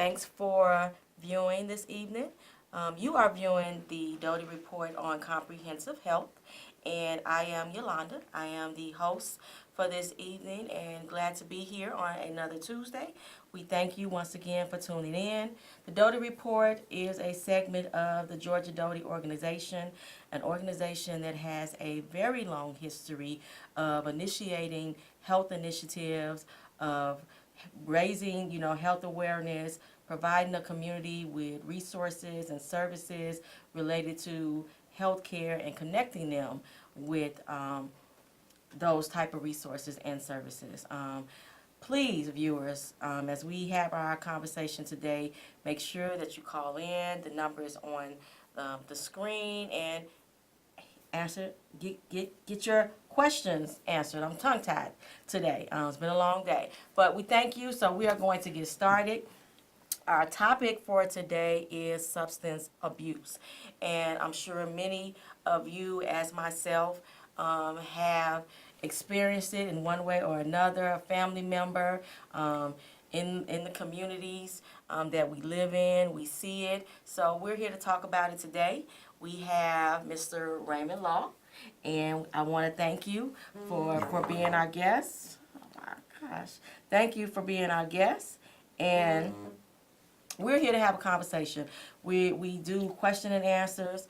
Thanks for viewing this evening. You are viewing the Doty Report on Comprehensive Health, and I am Yolanda. I am the host for this evening and glad to be here on another Tuesday. We thank you once again for tuning in. The Doty Report is a segment of the Georgia Doty organization, an organization that has a very long history of initiating health initiatives, of raising, health awareness, providing the community with resources and services related to healthcare and connecting them with those type of resources and services. Please, viewers, as we have our conversation today, make sure that you call in. The number is on the screen, and answer, get your questions answered. I'm tongue-tied today. It's been a long day. But we thank you, so we are going to get started. Our topic for today is substance abuse. And I'm sure many of you, as myself, have experienced it in one way or another, a family member, in the communities that we live in. We see it. So we're here to talk about it today. We have Mr. Raymond Loewy, and I want to thank you for being our guest. Oh my gosh. Thank you for being our guest. And we're here to have a conversation. We do question and answers.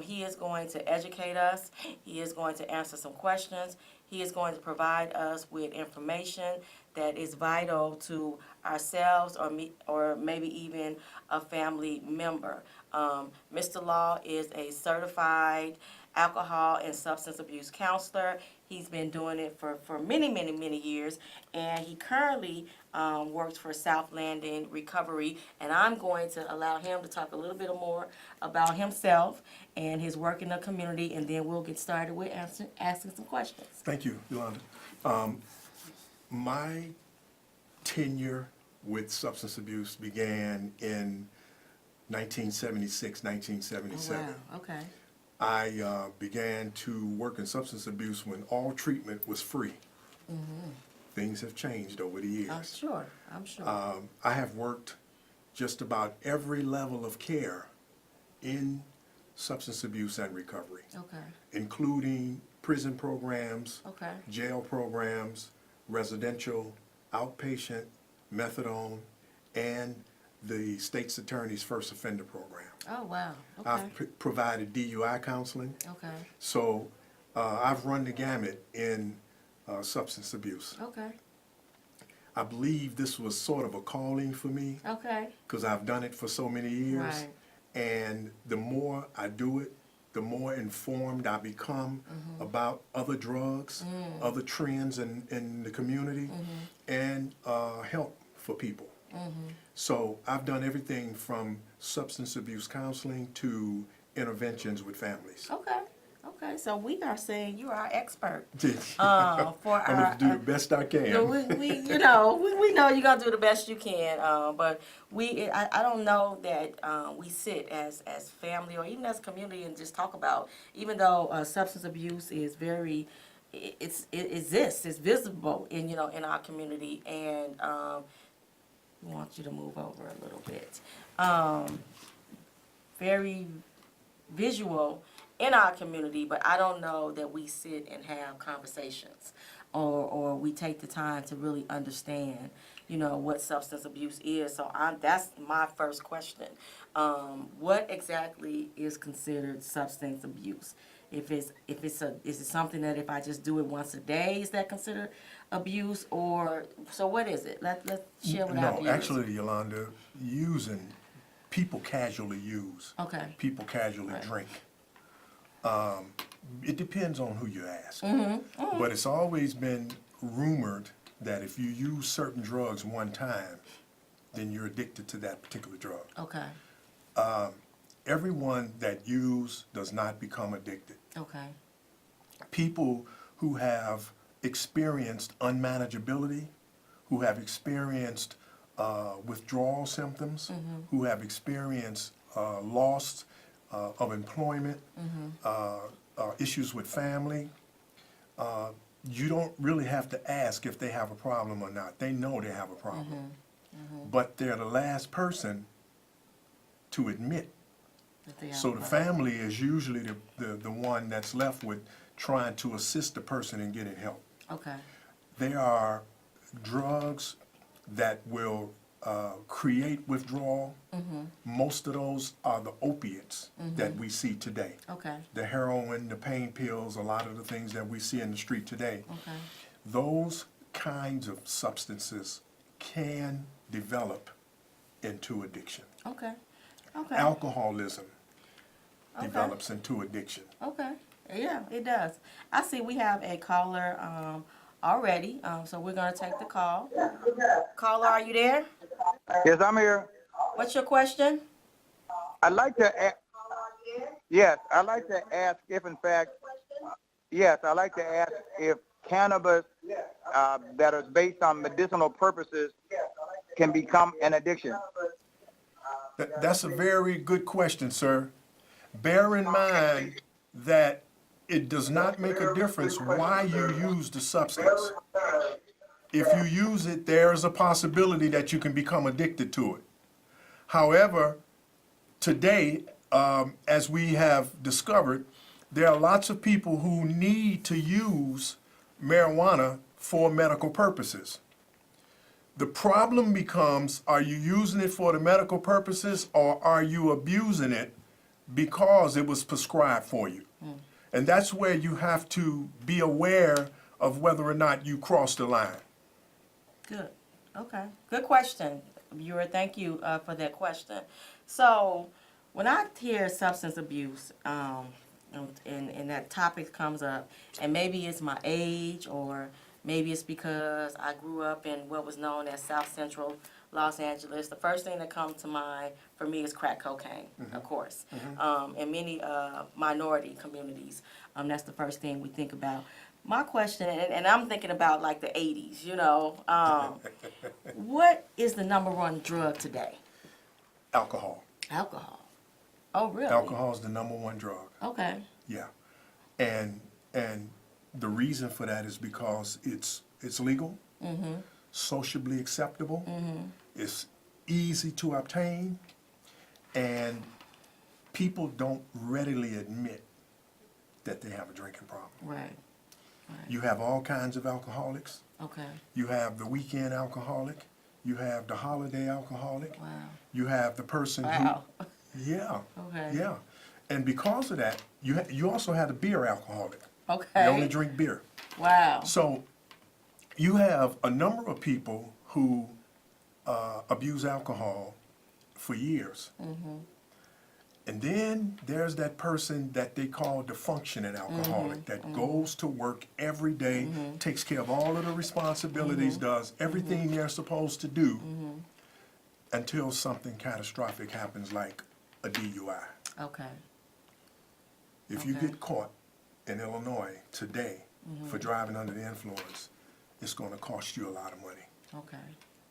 He is going to educate us. He is going to answer some questions. He is going to provide us with information that is vital to ourselves or maybe even a family member. Mr. Law is a certified alcohol and substance abuse counselor. He's been doing it for many, many, many years, and he currently works for South Landing Recovery, and I'm going to allow him to talk a little bit more about himself and his work in the community, and then we'll get started with asking some questions. Thank you, Yolanda. My tenure with substance abuse began in 1976, 1977. Oh, wow. Okay. I began to work in substance abuse when all treatment was free. Mm-hmm. Things have changed over the years. I'm sure. I have worked just about every level of care in substance abuse and recovery, Okay. including prison programs, Okay. jail programs, residential, outpatient, methadone, and the state's attorney's first offender program. Oh, wow. Okay. I've provided DUI counseling. Okay. So I've run the gamut in substance abuse. Okay. I believe this was sort of a calling for me Okay. because I've done it for so many years. Right. And the more I do it, the more informed I become about other drugs, other trends in the community, and help for people. So I've done everything from substance abuse counseling to interventions with families. Okay. Okay. So we are saying you are our expert. For I'm our, going to do the best I can. we know you're gonna do the best you can. But I don't know that we sit as family or even as a community and just talk about. Even though substance abuse is it exists, it's visible in our community, and we want you to move over a little bit. Very visual in our community, but I don't know that we sit and have conversations or we take the time to really understand, what substance abuse is. So that's my first question. What exactly is considered substance abuse? Is it something that if I just do it once a day, is that considered abuse, or so what is it? Let's share with our viewers. No, actually, Yolanda, people casually use. Okay. People casually drink. It depends on who you ask. But it's always been rumored that if you use certain drugs one time, then you're addicted to that particular drug. Okay. Everyone that uses does not become addicted. Okay. People who have experienced unmanageability, who have experienced withdrawal symptoms, who have experienced loss of employment, issues with family, you don't really have to ask if they have a problem or not. They know they have a problem. but they're the last person to admit. That they have So a the problem. family is usually the one that's left with trying to assist the person in getting help. Okay. There are drugs that will create withdrawal. Most of those are the opiates that we see today. Okay. The heroin, the pain pills, a lot of the things that we see in the street today. Okay. Those kinds of substances can develop into addiction. Okay. Okay. Alcoholism Okay. develops into addiction. Okay. Yeah, it does. I see we have a caller already, so we're going to take the call. Caller, are you there? Yes, I'm here. What's your question? I'd like to ask, yes, I'd like to ask if, in fact, yes, I'd like to ask if cannabis that is based on medicinal purposes can become an addiction. That's a very good question, sir. Bear in mind that it does not make a difference why you use the substance. If you use it, there's a possibility that you can become addicted to it. However, today, as we have discovered, there are lots of people who need to use marijuana for medical purposes. The problem becomes, are you using it for the medical purposes, or are you abusing it because it was prescribed for you? And that's where you have to be aware of whether or not you cross the line. Good. Okay. Good question, viewer. Thank you for that question. So, when I hear substance abuse, and that topic comes up, and maybe it's my age, or maybe it's because I grew up in what was known as South Central Los Angeles, the first thing that comes to mind for me is crack cocaine, of course. In many minority communities, that's the first thing we think about. My question, and I'm thinking about like the 80s, you know, what is the number one drug today? Alcohol. Alcohol. Oh, really? Alcohol is the number one drug. Okay. Yeah. And the reason for that is because it's legal, sociably acceptable, it's easy to obtain, and people don't readily admit that they have a drinking problem. Right. You have all kinds of alcoholics. Okay. You have the weekend alcoholic. You have the holiday alcoholic. Wow. You have the person Wow. who, yeah, Okay. yeah. And because of that, you also have the beer alcoholic. Okay. They only drink beer. Wow. So you have a number of people who abuse alcohol for years. And then there's that person that they call the functioning alcoholic that goes to work every day, takes care of all of the responsibilities, does everything they're supposed to do until something catastrophic happens like a DUI. Okay. If you Okay. get caught in Illinois today for driving under the influence, it's going to cost you a lot of money. Okay.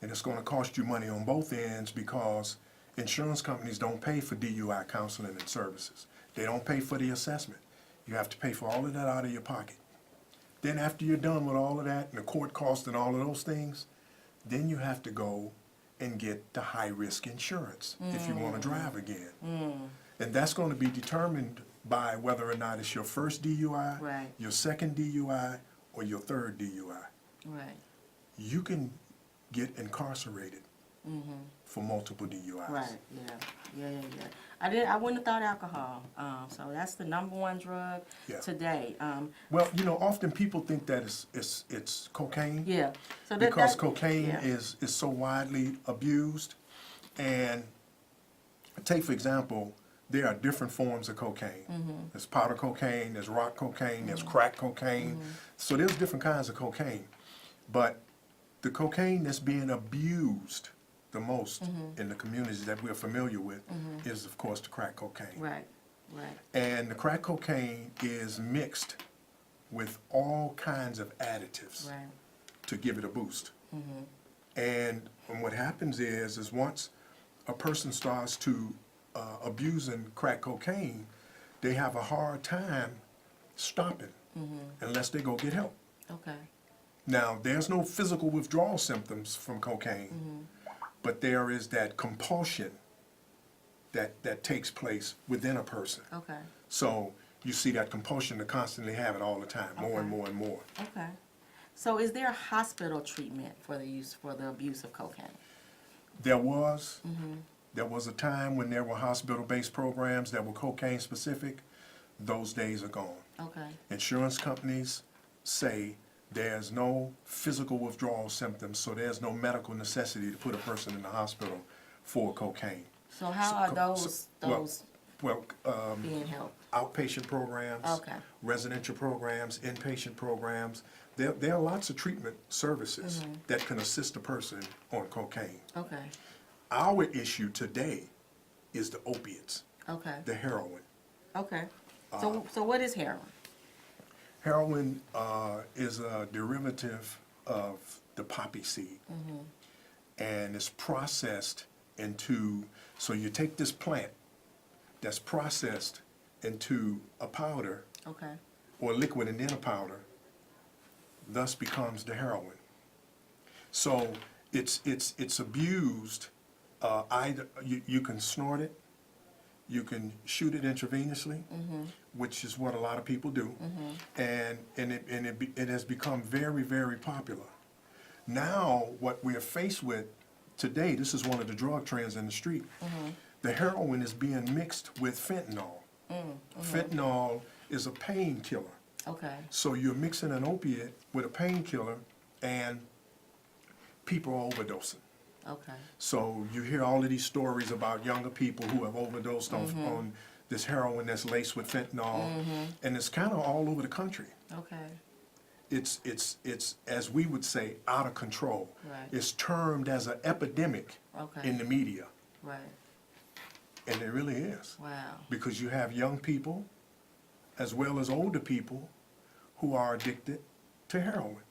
And it's going to cost you money on both ends because insurance companies don't pay for DUI counseling and services. They don't pay for the assessment. You have to pay for all of that out of your pocket. Then after you're done with all of that and the court costs and all of those things, then you have to go and get the high-risk insurance if you want to drive again. And that's going to be determined by whether or not it's your first DUI, Right. your second DUI, or your third DUI. Right. You can get incarcerated for multiple DUIs. Right. Yeah. I wouldn't have thought alcohol. So that's the number one drug Yeah. today. Well, often people think that it's cocaine Yeah. So because cocaine yeah. is so widely abused. And take, for example, there are different forms of cocaine. There's powder cocaine, there's rock cocaine, there's crack cocaine. So there's different kinds of cocaine. But the cocaine that's being abused the most in the communities that we're familiar with is, of course, the crack cocaine. Right. Right. And the crack cocaine is mixed with all kinds of additives Right. to give it a boost. And what happens is once a person starts to abusing crack cocaine, they have a hard time stopping unless they go get help. Okay. Now, there's no physical withdrawal symptoms from cocaine, but there is that compulsion that takes place within a person. Okay. So you see that compulsion to constantly have it all the time, more and Okay. more and more. Okay. So is there a hospital treatment for the abuse of cocaine? There was a time when there were hospital-based programs that were cocaine specific. Those days are gone. Okay. Insurance companies say there's no physical withdrawal symptoms, so there's no medical necessity to put a person in the hospital for cocaine. So how are those Well, being helped? outpatient programs, Okay. residential programs, inpatient programs. There are lots of treatment services that can assist a person on cocaine. Okay. Our issue today is the opiates, Okay. the heroin. Okay. So what is heroin? Heroin is a derivative of the poppy seed, and it's processed into, so you take this plant that's processed into a powder Okay. or liquid and then a powder, thus becomes the heroin. So it's abused, either you can snort it, you can shoot it intravenously, which is what a lot of people do, and it has become very, very popular. Now, what we're faced with today, this is one of the drug trends in the street. The heroin is being mixed with fentanyl. Fentanyl is a painkiller. Okay. So you're mixing an opiate with a painkiller, and people are overdosing. Okay. So you hear all of these stories about younger people who have overdosed on this heroin that's laced with fentanyl, and it's kind of all over the country. Okay. It's as we would say, out of control. Right. It's termed as an epidemic Okay. in the media, Right. and it really is. Wow. Because you have young people as well as older people who are addicted to heroin.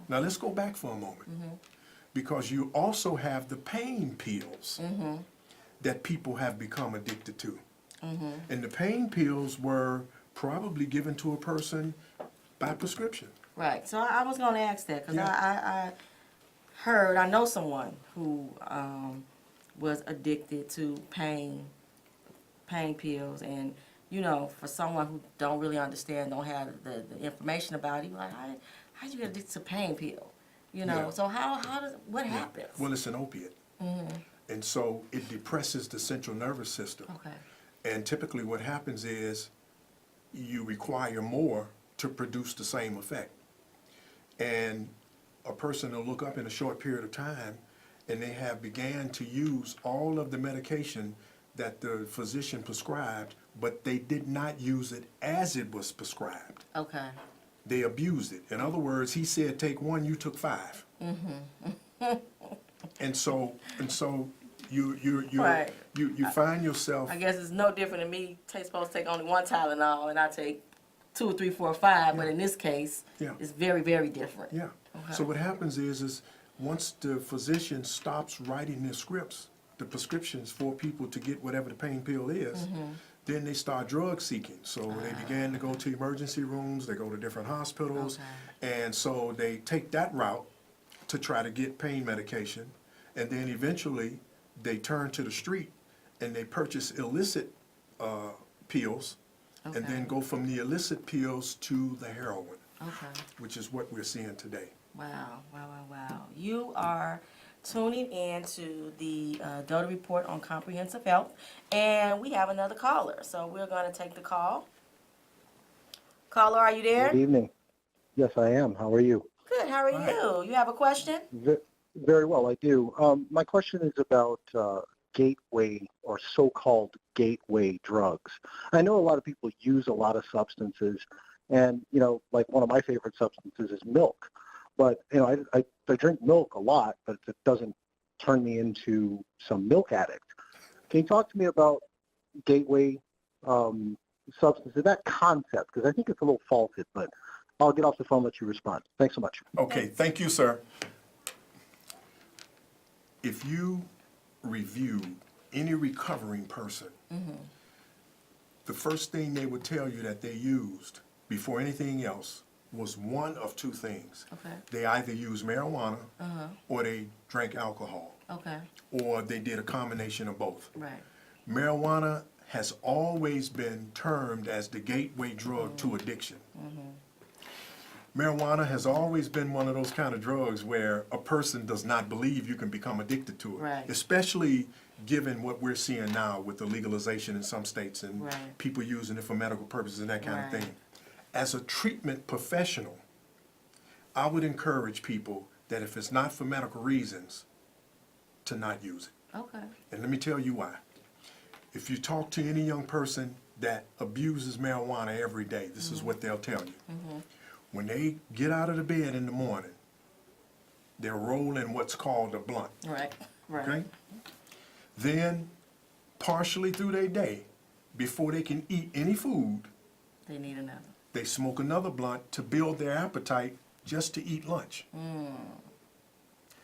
Now let's go back for a moment, because you also have the pain pills that people have become addicted to. And the pain pills were probably given to a person by prescription. Right. So I was going to ask that because Yeah. I know someone who was addicted to pain pills, and you know, for someone who don't really understand, don't have the information about it, like how you get addicted to pain pill, you know? Yeah. So what happens? Well, it's an opiate. And so it depresses the central nervous system. Okay. And typically what happens is you require more to produce the same effect. And a person will look up in a short period of time and they have began to use all of the medication that the physician prescribed, but they did not use it as it was prescribed. Okay. They abused it. In other words, he said, take one, you took 5. And so you Right. find yourself. I guess it's no different than me supposed to take only one Tylenol and I take 2, 3, 4, 5, but in this case, Yeah. it's very, very different. Yeah. Okay. So what happens is once the physician stops writing their scripts, the prescriptions for people to get whatever the pain pill is, then they start drug seeking. So they began to go to emergency rooms, they go to different hospitals, and so they take that route to try to get pain medication, and then eventually they turn to the street and they purchase illicit pills, and then go from the illicit pills to the heroin, which is what we're seeing today. Wow, wow, wow, wow. You are tuning in to the Doty Report on Comprehensive Health, and we have another caller, so we're going to take the call. Caller, are you there? Good evening. Yes, I am. How are you? Good, how are you? You have a question? Very well, I do. My question is about gateway or so-called gateway drugs. I know a lot of people use a lot of substances, and, you know, like one of my favorite substances is milk. But, you know, I drink milk a lot, but it doesn't turn me into some milk addict. Can you talk to me about gateway substances, that concept? Because I think it's a little faulted, but I'll get off the phone and let you respond. Thanks so much. Okay, thank you, sir. If you review any recovering person, the first thing they would tell you that they used before anything else was one of two things. Okay. They either used marijuana or they drank alcohol. Okay. or they did a combination of both. Right. Marijuana has always been termed as the gateway drug to addiction. Marijuana has always been one of those kind of drugs where a person does not believe you can become addicted to it. Right. Especially given what we're seeing now with the legalization in some states and Right. people using it for medical purposes and that kind Right. of thing. As a treatment professional, I would encourage people that if it's not for medical reasons, to not use it. Okay. And let me tell you why. If you talk to any young person that abuses marijuana every day, this is what they'll tell you. When they get out of the bed in the morning, they're rolling what's called a blunt, Right. Right. okay? Then, partially through their day, before they can eat any food, They need another. they smoke another blunt to build their appetite just to eat lunch. And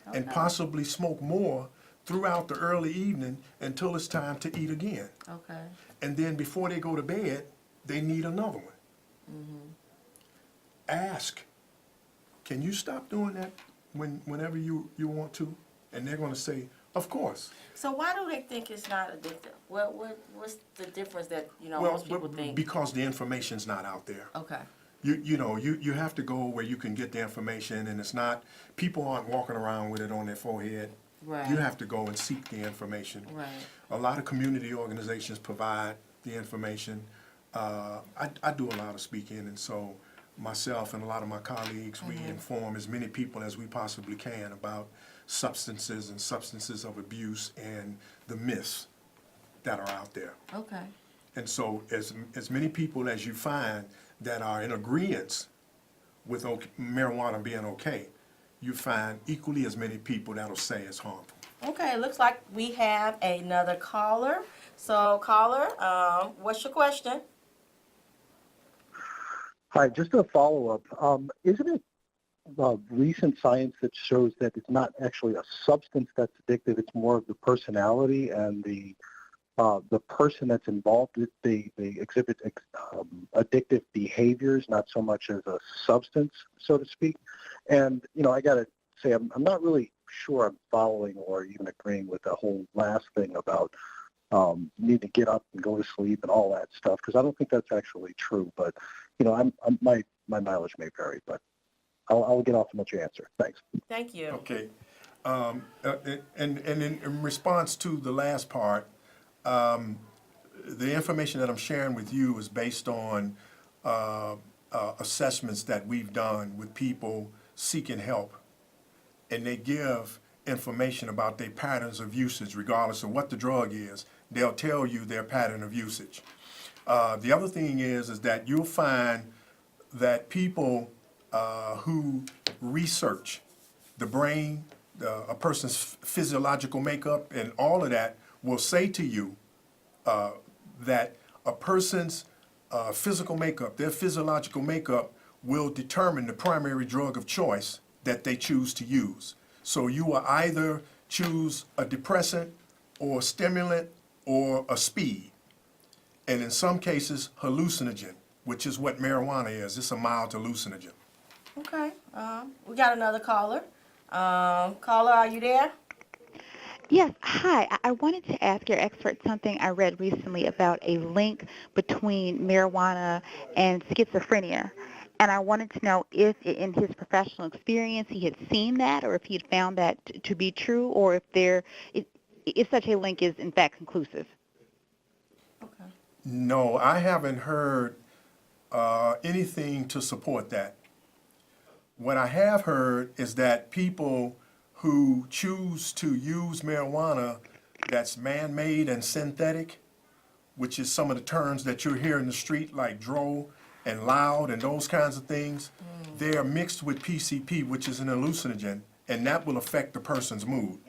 Okay. possibly smoke more throughout the early evening until it's time to eat again. Okay. And then before they go to bed, they need another one. Ask, can you stop doing that whenever you want to? And they're going to say, of course. So why do they think it's not addictive? What's the difference that Well, most people think? because the information's not out there. Okay. You have to go where you can get the information, and it's not, people aren't walking around with it on their forehead. Right. You have to go and seek the information. Right. A lot of community organizations provide the information. I do a lot of speaking, and so myself and a lot of my colleagues, we inform as many people as we possibly can about substances and substances of abuse and the myths that are out there. Okay. And so as many people as you find that are in agreement with marijuana being okay, you find equally as many people that'll say it's harmful. Okay, it looks like we have another caller. So, caller, what's your question? Hi, just a follow-up. Isn't it recent science that shows that it's not actually a substance that's addictive, it's more of the personality and the person that's involved, they exhibit addictive behaviors, not so much as a substance, so to speak. And, I got to say, I'm not really sure I'm following or even agreeing with the whole last thing about need to get up and go to sleep and all that stuff, because I don't think that's actually true. But, my mileage may vary, but I'll get off and let you answer. Thanks. Thank you. Okay. And in response to the last part, the information that I'm sharing with you is based on assessments that we've done with people seeking help. And they give information about their patterns of usage, regardless of what the drug is. They'll tell you their pattern of usage. The other thing is that you'll find that people who research the brain, a person's physiological makeup, and all of that will say to you that a person's physical makeup, their physiological makeup, will determine the primary drug of choice that they choose to use. So you will either choose a depressant or a stimulant or a speed. And in some cases, hallucinogen, which is what marijuana is. It's a mild hallucinogen. Okay. We got another caller. Caller, are you there? Yes, hi. I wanted to ask your expert something I read recently about a link between marijuana and schizophrenia. And I wanted to know if, in his professional experience, he had seen that, or if he had found that to be true, or if such a link is, in fact, conclusive. Okay. No, I haven't heard anything to support that. What I have heard is that people who choose to use marijuana that's man-made and synthetic, which is some of the terms that you're hearing in the street, like dro and loud and those kinds of things, they are mixed with PCP, which is an hallucinogen, and that will affect the person's mood.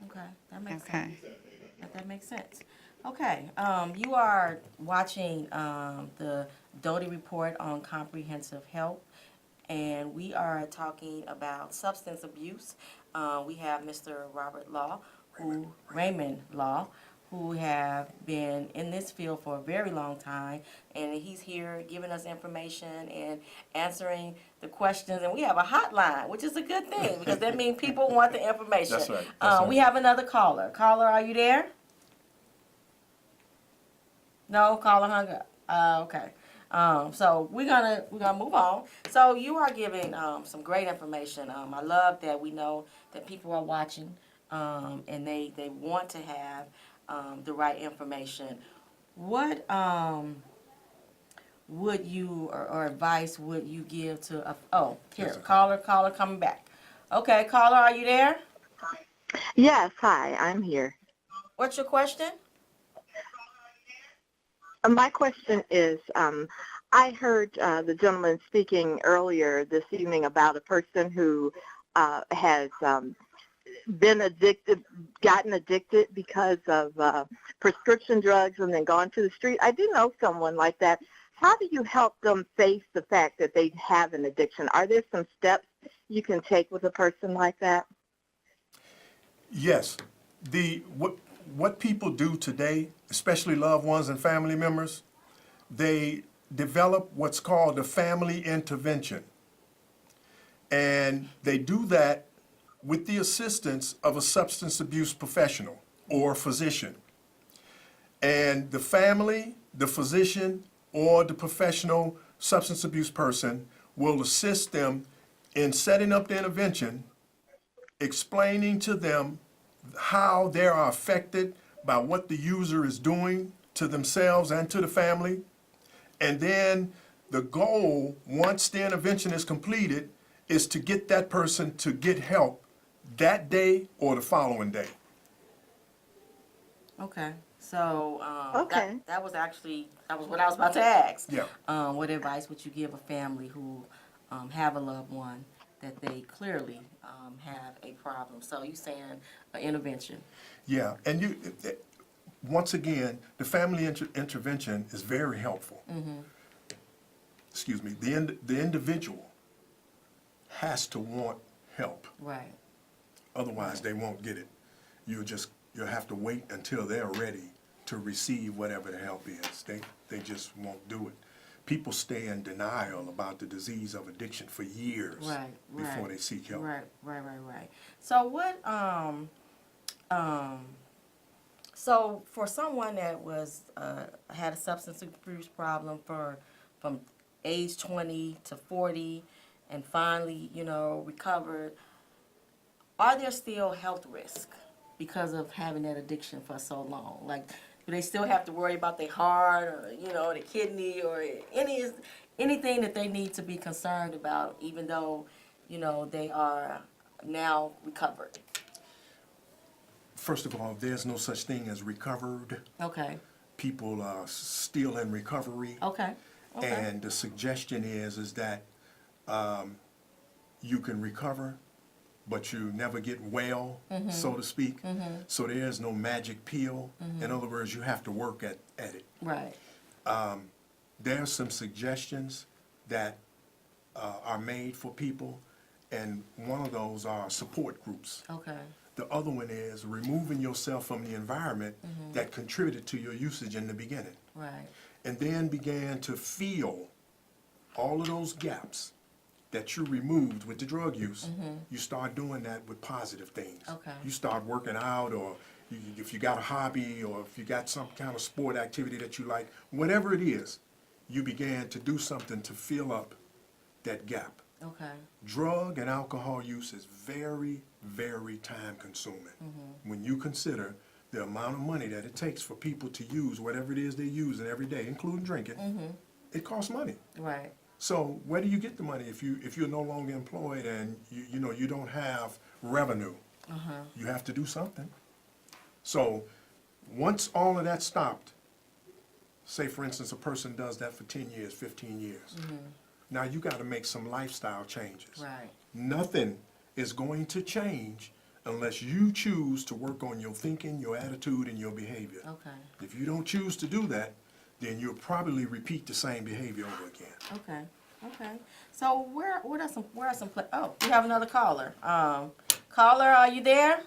Okay, that makes Okay. sense. That makes sense. Okay, you are watching the Doty report on comprehensive health, and we are talking about substance abuse. We have Mr. Raymond Loewy, who have been in this field for a very long time, and he's here giving us information and answering the questions. And we have a hotline, which is a good thing because that means people want the information. That's right. That's right. We have another caller. Caller, are you there? No, caller hung up. Okay. So we're gonna move on. So you are giving some great information. I love that we know that people are watching, and they want to have the right information. What would you or advice would you give to Yes, sir. caller coming back? Okay, caller, are you there? Yes, hi, I'm here. What's your question? My question is, I heard the gentleman speaking earlier this evening about a person who has gotten addicted because of prescription drugs and then gone to the street. I do know someone like that. How do you help them face the fact that they have an addiction? Are there some steps you can take with a person like that? Yes. What people do today, especially loved ones and family members, they develop what's called a family intervention. And they do that with the assistance of a substance abuse professional or physician. And the family, the physician, or the professional substance abuse person will assist them in setting up the intervention, explaining to them how they are affected by what the user is doing to themselves and to the family. And then the goal, once the intervention is completed, is to get that person to get help that day or the following day. Okay. So Okay. that was what I was about to ask. Yeah. What advice would you give a family who have a loved one that they clearly have a problem? So you saying an intervention? Yeah, and once again, the family intervention is very helpful. Mm-hmm. Excuse me. The individual has to want help. Right. Otherwise, they won't get it. You'll have to wait until they're ready to receive whatever the help is. They just won't do it. People stay in denial about the disease of addiction for years before they seek help. Right. So what so for someone that was had a substance abuse problem from age 20 to 40 and finally, recovered, are there still health risks because of having that addiction for so long? Like, do they still have to worry about their heart or, their kidney or anything that they need to be concerned about, even though, they are now recovered? First of all, there's no such thing as recovered. Okay. People are still in recovery. Okay. And the suggestion is that you can recover, but you never get well, so to speak. Mm-hmm. So there's no magic pill. In other words, you have to work at it. Right. There are some suggestions that are made for people, and one of those are support groups. Okay. The other one is removing yourself from the environment that contributed to your usage in the beginning. Right. And then began to fill all of those gaps that you removed with the drug use. You start doing that with positive things. Okay. You start working out, or if you got a hobby, or if you got some kind of sport activity that you like, whatever it is, you began to do something to fill up that gap. Okay. Drug and alcohol use is very, very time consuming. When you consider the amount of money that it takes for people to use whatever it is they're using every day, including drinking, it costs money. Right. So where do you get the money if you're no longer employed and you don't have revenue? You have to do something. So once all of that stopped, say for instance a person does that for 10 years, 15 years, now you got to make some lifestyle changes. Right. Nothing is going to change unless you choose to work on your thinking, your attitude, and your behavior. Okay. If you don't choose to do that, then you'll probably repeat the same behavior over again. Okay. So where are some oh, we have another caller. Caller, are you there?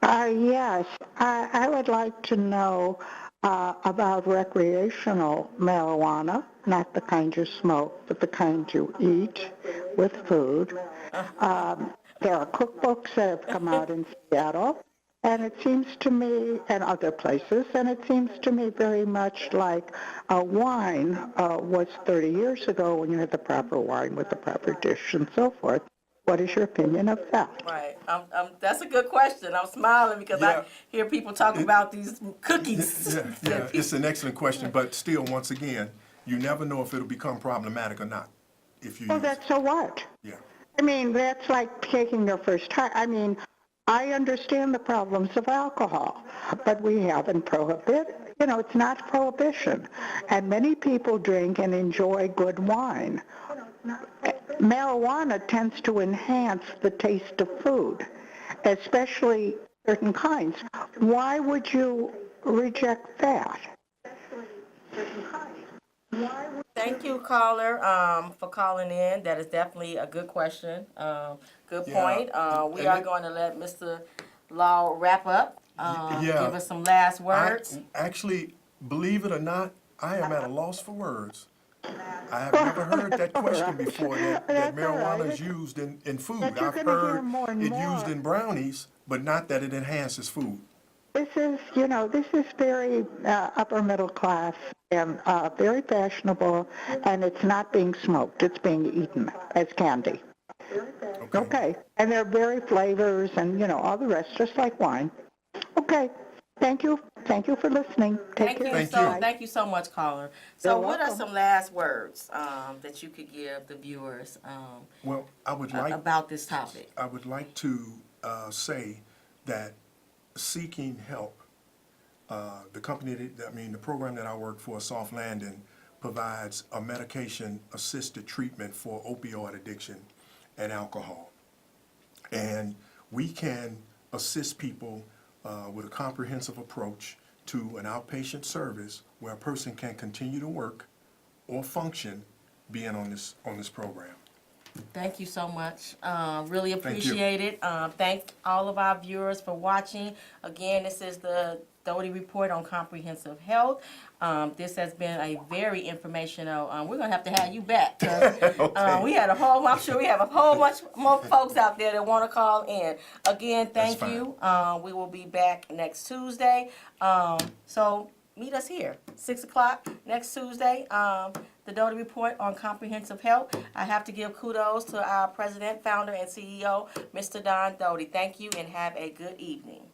Yes, I would like to know about recreational marijuana, not the kind you smoke, but the kind you eat with food. There are cookbooks that have come out in Seattle, and it seems to me, and other places, and it seems to me very much like wine was 30 years ago when you had the proper wine with the proper dish and so forth. What is your opinion of that? Right. That's a good question. I'm smiling because Yeah. I hear people talk about these cookies. Yeah, yeah, it's an excellent question, but still, once again, you never know if it'll become problematic or not if you Well, use it. that's so what? Yeah, I mean, that's like taking your first time. I mean, I understand the problems of alcohol, but we haven't prohibited. You know, it's not prohibition. And many people drink and enjoy good wine. Marijuana tends to enhance the taste of food, especially certain kinds. Why would you reject that? Thank you, caller, for calling in. That is definitely a good question. Good Yeah, point. We and are it- going to let Mr. Law wrap up. yeah. Give us some last words. Actually, believe it or not, I am at a loss for words. I have never heard that question before, that That's all marijuana right. is used in food. But you're I've going to hear heard more and it more. used in brownies, but not that it enhances food. This is, you know, this is very upper middle class and very fashionable, and it's not being smoked. It's being eaten as candy. Okay. Okay. And they're very flavors and, you know, all the rest, just like wine. Okay. Thank you. Thank you for listening. Take care. Thank you. Thank you so much, caller. So, You're what are welcome. some last words that you could give the viewers Well, I would like about this topic? to say that seeking help, the company, the program that I work for, Soft Landing, provides a medication-assisted treatment for opioid addiction and alcohol. And we can assist people with a comprehensive approach to an outpatient service where a person can continue to work or function being on this program. Thank you so much. Really Thank you. appreciate it. Thank all of our viewers for watching. Again, this is the Doty Report on Comprehensive Health. This has been a very informational. We're gonna have to have you back. 'Cause, Okay. we had I'm sure we have a whole bunch more folks out there that want to call in. Again, thank That's you. We will be back next Tuesday. So meet us here, 6 o'clock next Tuesday. The Doty Report on Comprehensive Health. I have to give kudos to our president, founder, and CEO, Mr. Don Doty. Thank you and have a good evening.